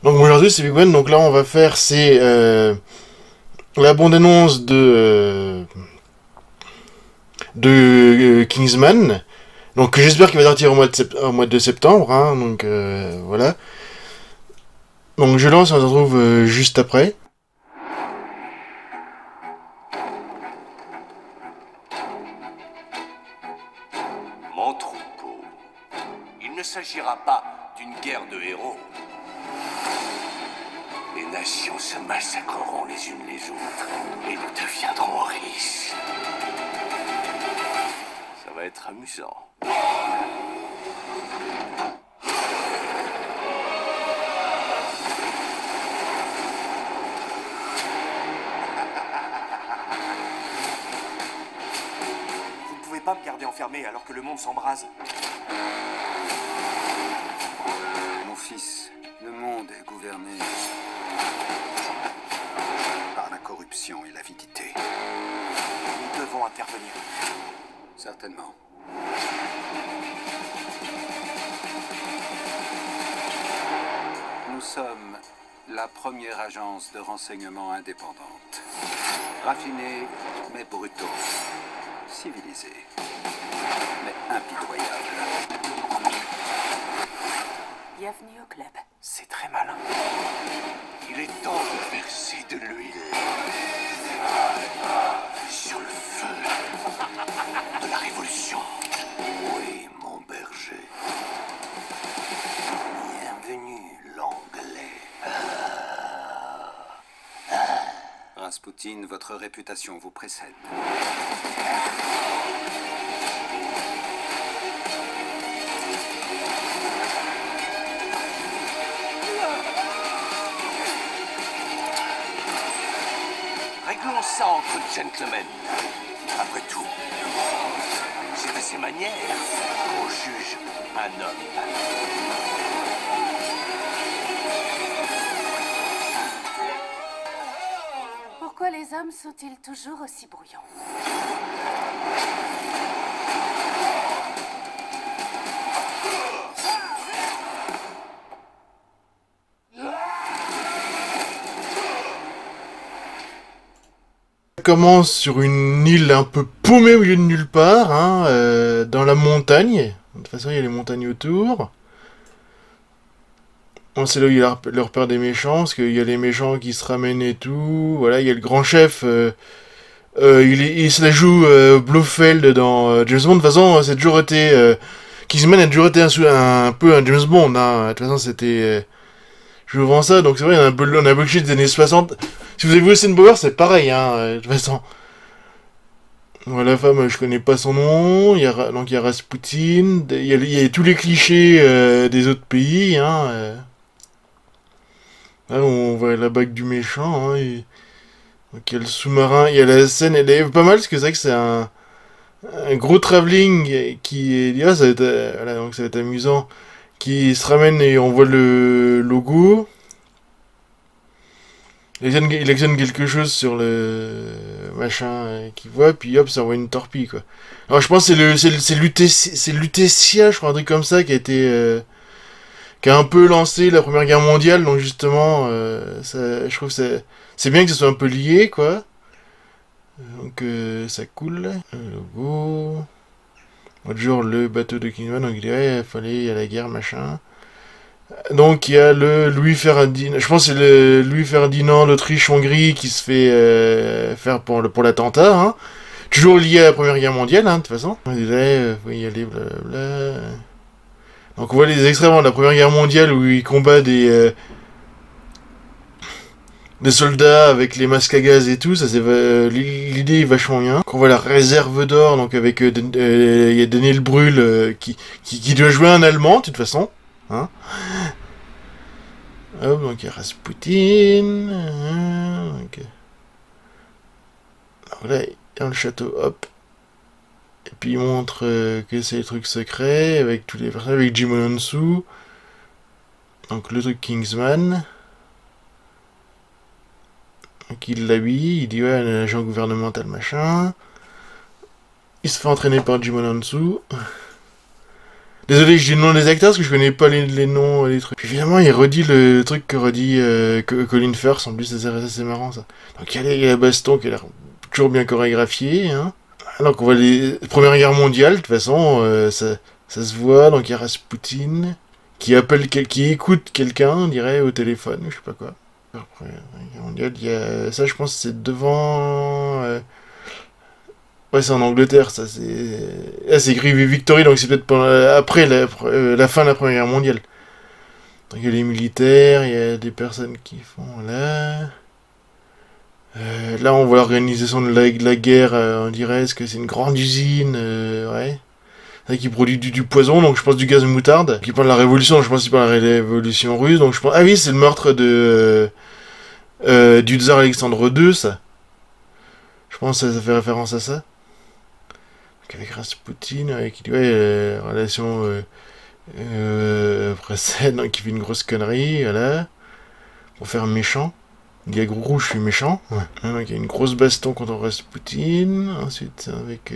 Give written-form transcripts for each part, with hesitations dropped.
Donc aujourd'hui c'est Big Ben, donc là on va faire c'est la bande-annonce de Kingsman, donc j'espère qu'il va sortir au mois de septembre, hein, donc voilà. Donc je lance, on se retrouve juste après. Mon troupeau, il ne s'agira pas d'une guerre de héros. Les nations se massacreront les unes les autres et nous deviendrons riches. Ça va être amusant. Vous ne pouvez pas me garder enfermé alors que le monde s'embrase. Mon fils, le monde est gouverné par la corruption et l'avidité. Nous devons intervenir. Certainement. Nous sommes la première agence de renseignement indépendante. Raffinés, mais brutaux. Civilisés, mais impitoyables. Bienvenue au club. C'est très malin. Il est temps de verser de l'huile sur le feu de la révolution. Oui, mon berger. Bienvenue, l'anglais. Rasputin, votre réputation vous précède. Réglons ça entre gentlemen. Après tout, c'est à ses manières qu'on juge un homme. Pourquoi les hommes sont-ils toujours aussi brouillons? Ça commence sur une île un peu paumée au milieu de nulle part, hein, dans la montagne. De toute façon il y a les montagnes autour. Bon, c'est là où il y a le repère des méchants, parce qu'il y a les méchants qui se ramènent et tout. Voilà, il y a le grand chef. Il se la joue Blofeld dans James Bond. De toute façon, c'est toujours été. Kingsman a toujours été un peu un James Bond. Hein. De toute façon, c'était. Je vous vends ça, donc c'est vrai, on a un bullshit des années 60. Si vous avez vu Austin Bauer, c'est pareil, hein, de toute façon. Voilà, la femme, je connais pas son nom. Donc il y a Rasputin. Il y a tous les clichés des autres pays, hein. Là, on voit la bague du méchant, hein, donc il y a le sous-marin, il y a la scène, elle est pas mal parce que c'est vrai que c'est un gros travelling qui est, ça va être, voilà, donc ça va être amusant, qui se ramène et on voit le logo. Il actionne quelque chose sur le machin qu'il voit, puis hop, ça envoie une torpille, quoi. Alors je pense que c'est Lutetia, je crois, un truc comme ça, qui a un peu lancé la Première Guerre mondiale, donc justement, je trouve que c'est bien que ce soit un peu lié, quoi. Donc ça coule. Le logo. L'autre jour, le bateau de Kingsman, donc il dirait, il fallait à la guerre, machin. Donc il y a le Louis Ferdinand, je pense que c'est le Louis Ferdinand d'Autriche-Hongrie qui se fait faire pour l'attentat, hein. Toujours lié à la Première Guerre mondiale, hein, de toute façon. On dirait, faut y aller, blablabla. Donc on voit les extraits de la Première Guerre mondiale où il combat des soldats avec les masques à gaz et tout, ça c'est l'idée est vachement bien. Donc on voit la réserve d'or, donc avec il y a Daniel Brühl qui doit jouer un Allemand de toute façon, hein. Hop, donc il y a Rasputin, donc, alors là dans le château, hop. Et puis il montre que c'est les trucs secrets avec tous les personnages, avec Jim Ononsu. Donc le truc Kingsman. Donc il l'habille, il dit ouais, un agent gouvernemental machin. Il se fait entraîner par Jim Ononsu. Désolé, je dis le nom des acteurs parce que je connais pas les noms, les trucs. Puis évidemment, il redit le truc que redit Colin Firth, en plus c'est marrant ça. Donc il y a la baston qui a l'air toujours bien chorégraphiée, hein. Donc on voit les Première Guerre mondiale, de toute façon, ça se voit, donc il y a Rasputin qui écoute quelqu'un, on dirait, au téléphone, je sais pas quoi. Après, Première Guerre mondiale, il y a ça, je pense, c'est devant. Ouais, c'est en Angleterre, ça, c'est. Là, c'est écrit Victory, donc c'est peut-être après la fin de la Première Guerre mondiale. Donc il y a les militaires, il y a des personnes qui font là. Là, on voit l'organisation de la guerre, on dirait, est-ce que c'est une grande usine, ouais. Qui produit du poison, donc je pense du gaz de moutarde. Qui parle de la révolution, donc je pense qu'il parle de la révolution russe, donc je pense. Ah oui, c'est le meurtre du tsar Alexandre II, ça. Je pense que ça fait référence à ça. Donc avec Rasputin, qui dit, ouais, relation précède, donc qui fait une grosse connerie, voilà. Pour faire méchant. Il dit à gros rouge, je suis méchant. Ouais. Donc il y a une grosse baston contre Rasputin. Ensuite, avec.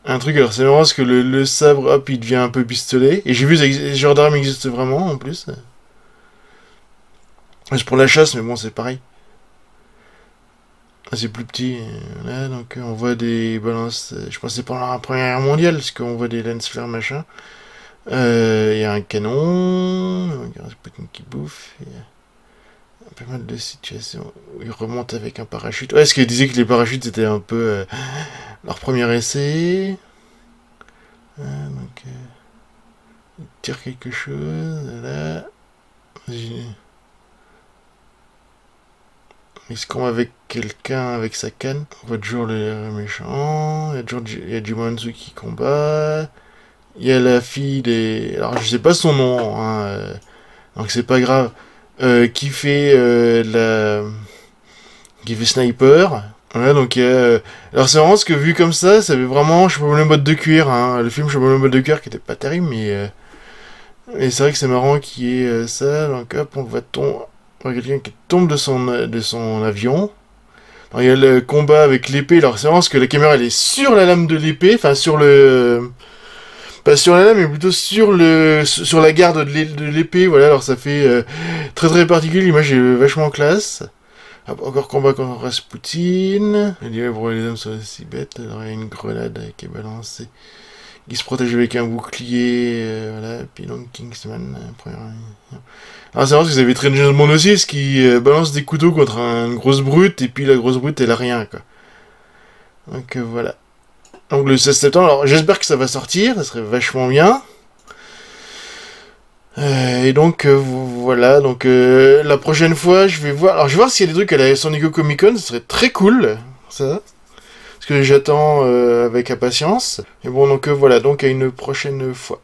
Un truc, alors c'est marrant parce que le sabre, hop, il devient un peu pistolet. Et j'ai vu, ce genre d'arme existe vraiment, en plus. C'est pour la chasse, mais bon, c'est pareil. C'est plus petit. Là, donc on voit des balances. Je pense que c'est pendant la Première Guerre mondiale, parce qu'on voit des lance-flares, machin. Il y a un canon. Il y a Rasputin qui bouffe. Il y a pas mal de situations où il remonte avec un parachute. Ouais, est-ce qu'il disait que les parachutes c'était un peu leur premier essai. Donc, il tire quelque chose. Là. Il se combat avec quelqu'un avec sa canne. On voit toujours le méchant. Il y a Jumanzu qui combat. Il y a la fille des. Alors, je sais pas son nom, hein, donc c'est pas grave. Qui fait sniper. Ouais, donc alors c'est vraiment ce que vu comme ça fait vraiment Chapeau melon botte de cuir, hein. Le film Chapeau melon botte de cuir qui était pas terrible, mais c'est vrai que c'est marrant qu'il y ait ça. Donc hop, on voit quelqu'un qui tombe de son avion. Alors, il y a le combat avec l'épée. Alors c'est marrant parce que la caméra elle est sur la lame de l'épée, enfin sur le pas sur la lame, mais plutôt sur la garde de l'épée, voilà, alors ça fait très très particulier, l'image est vachement classe. Encore combat contre Rasputin. Il dit, ouais, pourquoi les hommes sont si bêtes, alors il y a une grenade qui est balancée. Il se protège avec un bouclier, voilà, puis donc Kingsman, alors c'est vrai que vous avez Train James Bond aussi, ce qui balance des couteaux contre une grosse brute, et puis la grosse brute elle a rien, quoi. Donc voilà. Donc le 16 septembre, alors j'espère que ça va sortir, ça serait vachement bien. Et donc voilà, donc la prochaine fois je vais voir, alors je vais voir s'il y a des trucs à la San Diego Comic Con, ça serait très cool, ça. Parce que j'attends avec impatience. Et bon donc voilà, donc à une prochaine fois.